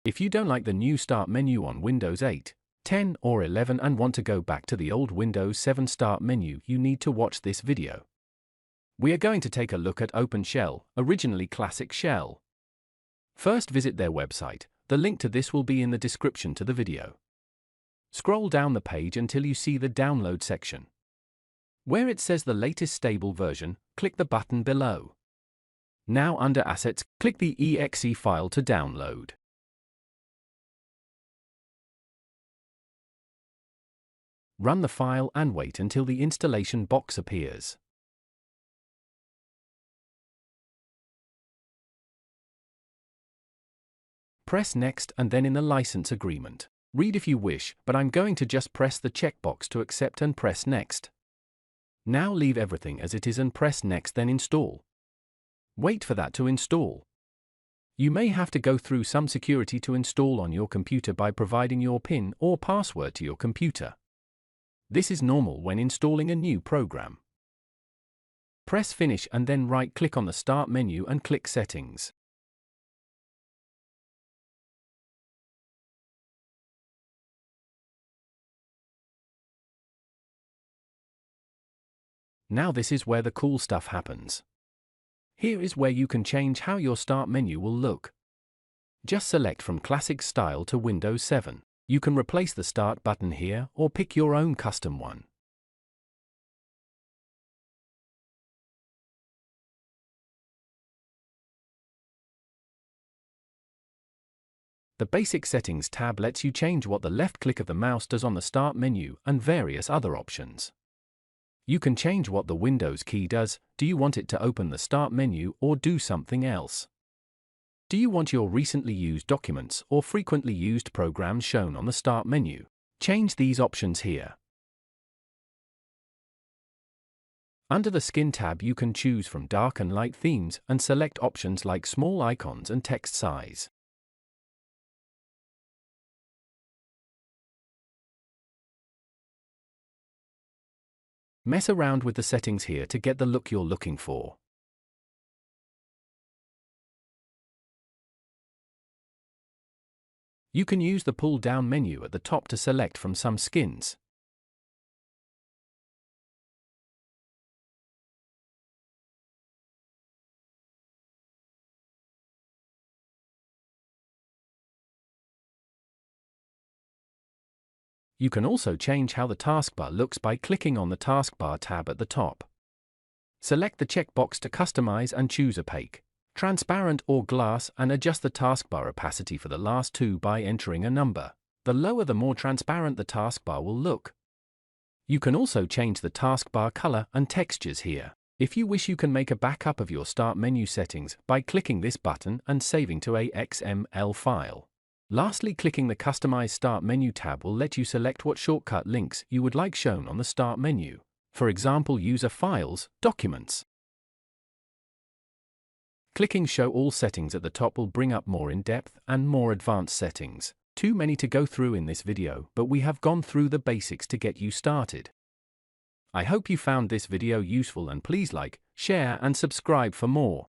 If you don't like the new Start menu on Windows 8, 10 or 11 and want to go back to the old Windows 7 Start menu, you need to watch this video. We are going to take a look at OpenShell, originally Classic Shell. First, visit their website. The link to this will be in the description to the video. Scroll down the page until you see the download section. Where it says the latest stable version, click the button below. Now under Assets, click the exe file to download. Run the file and wait until the installation box appears. Press Next and then in the license agreement. Read if you wish, but I'm going to just press the checkbox to accept and press Next. Now leave everything as it is and press Next, then Install. Wait for that to install. You may have to go through some security to install on your computer by providing your PIN or password to your computer. This is normal when installing a new program. Press Finish and then right-click on the Start menu and click Settings. Now this is where the cool stuff happens. Here is where you can change how your Start menu will look. Just select from Classic Style to Windows 7. You can replace the Start button here or pick your own custom one. The Basic Settings tab lets you change what the left click of the mouse does on the Start menu and various other options. You can change what the Windows key does. Do you want it to open the Start menu or do something else? Do you want your recently used documents or frequently used programs shown on the Start menu? Change these options here. Under the Skin tab you can choose from dark and light themes and select options like small icons and text size. Mess around with the settings here to get the look you're looking for. You can use the pull-down menu at the top to select from some skins. You can also change how the taskbar looks by clicking on the Taskbar tab at the top. Select the checkbox to customize and choose Opaque, Transparent or Glass and adjust the taskbar opacity for the last two by entering a number. The lower the more transparent the taskbar will look. You can also change the taskbar color and textures here. If you wish, you can make a backup of your Start menu settings by clicking this button and saving to a XML file. Lastly, clicking the Customize Start menu tab will let you select what shortcut links you would like shown on the Start menu. For example, user files, documents. Clicking Show All Settings at the top will bring up more in-depth and more advanced settings. Too many to go through in this video, but we have gone through the basics to get you started. I hope you found this video useful and please like, share and subscribe for more.